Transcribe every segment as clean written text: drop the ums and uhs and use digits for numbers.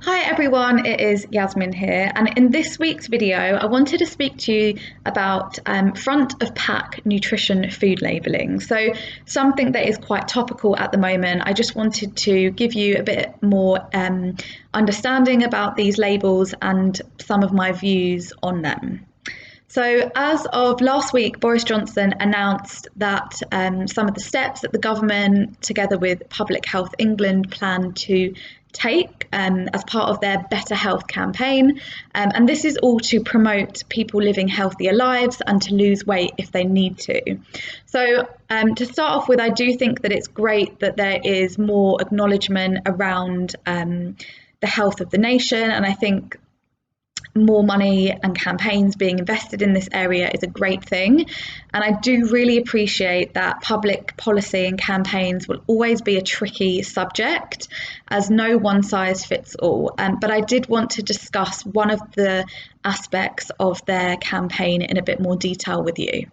Hi everyone, it is Yasmin here, and in this week's video, I wanted to speak to you about front of pack nutrition food labelling. So, something that is quite topical at the moment. I just wanted to give you a bit more understanding about these labels and some of my views on them. So, as of last week, Boris Johnson announced that some of the steps that the government, together with Public Health England, plan to take as part of their Better Health campaign. And this is all to promote people living healthier lives and to lose weight if they need to. So, to start off with, I do think that it's great that there is more acknowledgement around the health of the nation, and I think more money and campaigns being invested in this area is a great thing. And I do really appreciate that public policy and campaigns will always be a tricky subject, as no one size fits all. But I did want to discuss one of the aspects of their campaign in a bit more detail with you.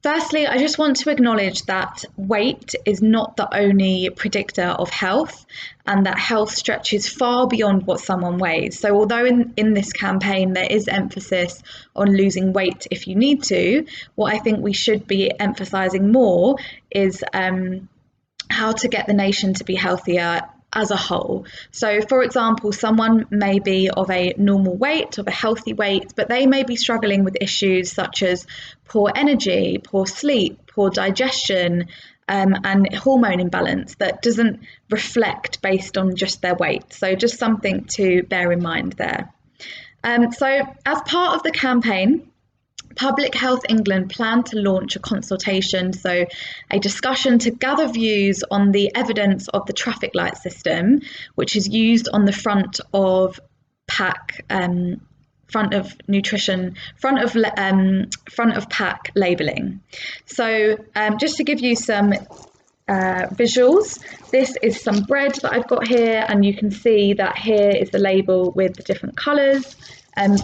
Firstly, I just want to acknowledge that weight is not the only predictor of health, and that health stretches far beyond what someone weighs. So although in this campaign there is emphasis on losing weight if you need to, what I think we should be emphasising more is how to get the nation to be healthier as a whole. So, for example, someone may be of a normal weight, of a healthy weight, but they may be struggling with issues such as poor energy, poor sleep, poor digestion, and hormone imbalance that doesn't reflect based on just their weight. So, just something to bear in mind there. So, as part of the campaign, Public Health England plan to launch a consultation, so a discussion to gather views on the evidence of the traffic light system, which is used on the front of pack, front of pack labelling. So just to give you some visuals, this is some bread that I've got here, and you can see that here is the label with the different colours.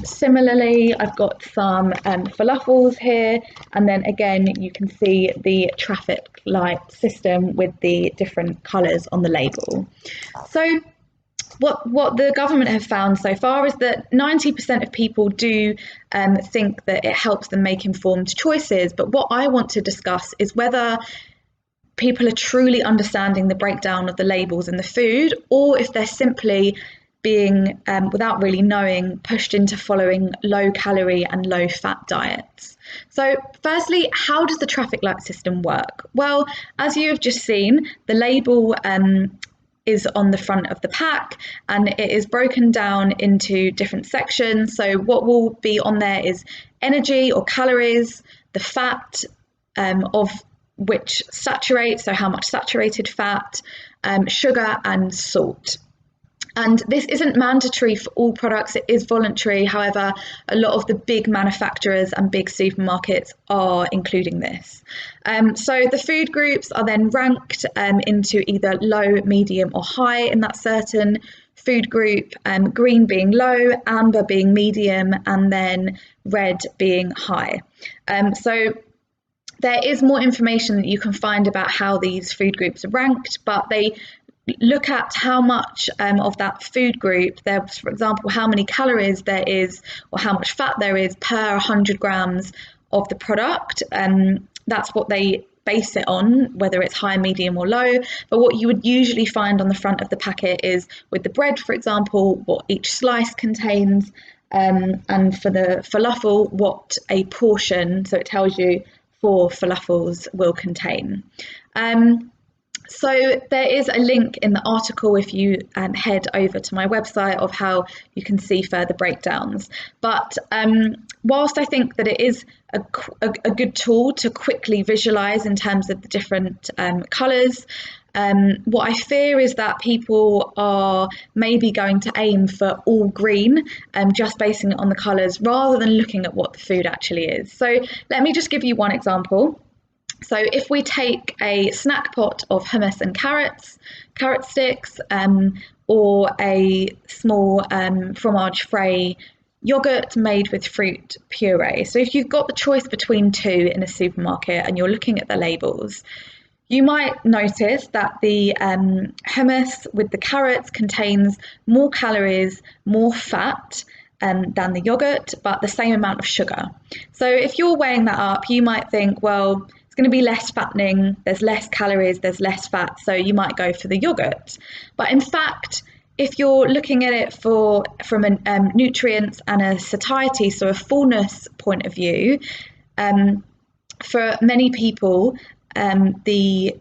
Similarly, I've got some falafels here, and then again you can see the traffic light system with the different colours on the label. So what the government have found so far is that 90% of people do think that it helps them make informed choices, but what I want to discuss is whether people are truly understanding the breakdown of the labels in the food, or if they're simply being, without really knowing, pushed into following low calorie and low fat diets. So firstly, how does the traffic light system work? Well, as you have just seen, the label is on the front of the pack, and it is broken down into different sections. So what will be on there is energy or calories, the fat of which saturates, so how much saturated fat, sugar and salt. And this isn't mandatory for all products, it is voluntary. However, a lot of the big manufacturers and big supermarkets are including this. So the food groups are then ranked into either low, medium or high in that certain food group, green being low, amber being medium, and then red being high. So there is more information that you can find about how these food groups are ranked, but they look at how much of that food group there's, for example, how many calories there is or how much fat there is per 100 grams of the product. That's what they base it on, whether it's high, medium or low. But what you would usually find on the front of the packet is, with the bread, for example, what each slice contains, and for the falafel, what a portion, so it tells you, 4 falafels will contain. So there is a link in the article if you head over to my website of how you can see further breakdowns. But whilst I think that it is a good tool to quickly visualise in terms of the different colours, what I fear is that people are maybe going to aim for all green, just basing it on the colours rather than looking at what the food actually is. So let me just give you one example. So if we take a snack pot of hummus and carrot sticks, or a small fromage frais yogurt made with fruit puree. So if you've got the choice between two in a supermarket and you're looking at the labels, You might notice that the hummus with the carrots contains more calories, more fat than the yogurt, but the same amount of sugar. So if you're weighing that up, you might think, well, it's going to be less fattening, there's less calories, there's less fat, so you might go for the yogurt. But in fact, if you're looking at it from a nutrients and a satiety, so a fullness point of view, for many people, the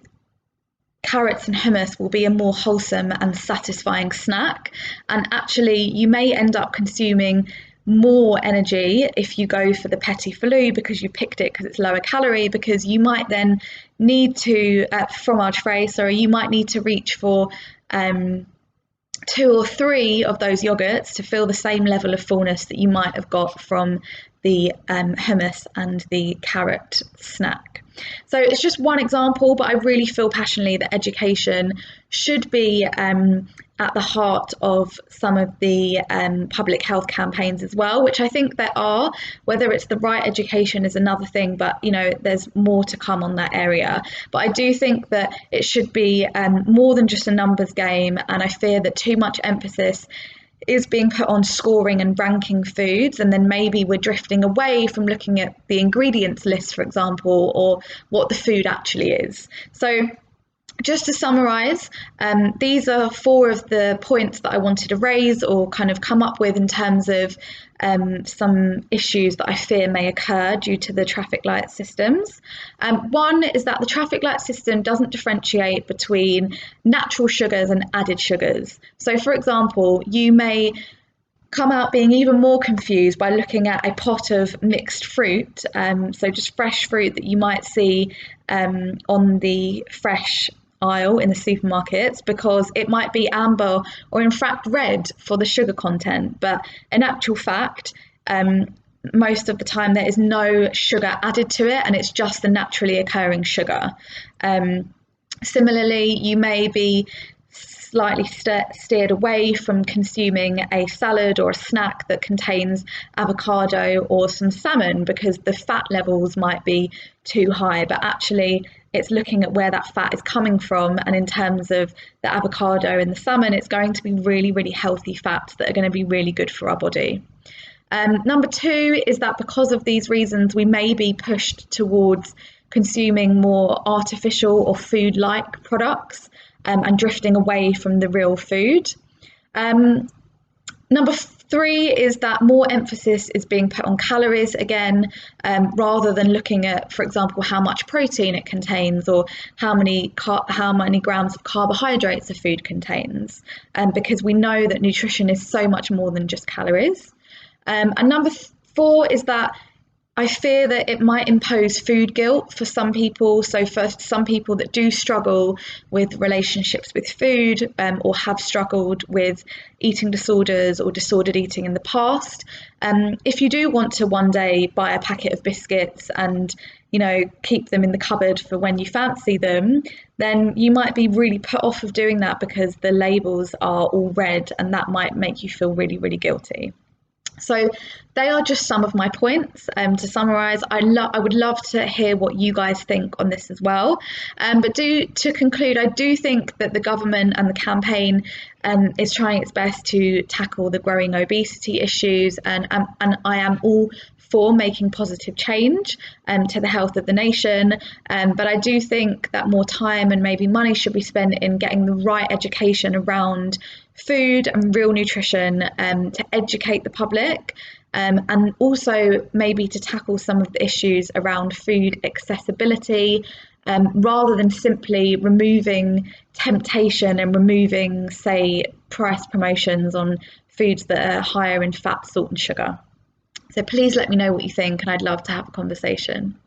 carrots and hummus will be a more wholesome and satisfying snack. And actually, you may end up consuming more energy if you go for the petit falou because you picked it because it's lower calorie, because you might then need to, fromage frais, sorry, you might need to reach for 2 or 3 of those yogurts to feel the same level of fullness that you might have got from the hummus and the carrot snack. So it's just one example, but I really feel passionately that education should be at the heart of some of the public health campaigns as well, which I think there are. Whether it's the right education is another thing, but there's more to come on that area. But I do think that it should be more than just a numbers game, and I fear that too much emphasis is being put on scoring and ranking foods, and then maybe we're drifting away from looking at the ingredients list, for example, or what the food actually is. So just to summarise, these are 4 of the points that I wanted to raise or kind of come up with in terms of some issues that I fear may occur due to the traffic light systems. One is that the traffic light system doesn't differentiate between natural sugars and added sugars. So, for example, you may come out being even more confused by looking at a pot of mixed fruit, so just fresh fruit that you might see on the fresh aisle in the supermarkets, because it might be amber or in fact red for the sugar content, but in actual fact most of the time there is no sugar added to it and it's just the naturally occurring sugar. Similarly, you may be slightly steered away from consuming a salad or a snack that contains avocado or some salmon because the fat levels might be too high, but actually it's looking at where that fat is coming from, and in terms of the avocado and the salmon, it's going to be really, really healthy fats that are going to be really good for our body. Number 2 is that because of these reasons, we may be pushed towards consuming more artificial or food-like products and drifting away from the real food. Number 3 is that more emphasis is being put on calories again, rather than looking at, for example, how much protein it contains or how many grams of carbohydrates a food contains, because we know that nutrition is so much more than just calories. And number 4 is that I fear that it might impose food guilt for some people. So for some people that do struggle with relationships with food, or have struggled with eating disorders or disordered eating in the past, if you do want to one day buy a packet of biscuits and keep them in the cupboard for when you fancy them, then you might be really put off of doing that because the labels are all red, and that might make you feel really, really guilty. So they are just some of my points. To summarise, I would love to hear what you guys think on this as well. But to conclude, I do think that the government and the campaign is trying its best to tackle the growing obesity issues, and I am all for making positive change to the health of the nation. But I do think that more time and maybe money should be spent in getting the right education around food and real nutrition, to educate the public, and also maybe to tackle some of the issues around food accessibility, rather than simply removing temptation and removing, say, price promotions on foods that are higher in fat, salt and sugar. So please let me know what you think, and I'd love to have a conversation.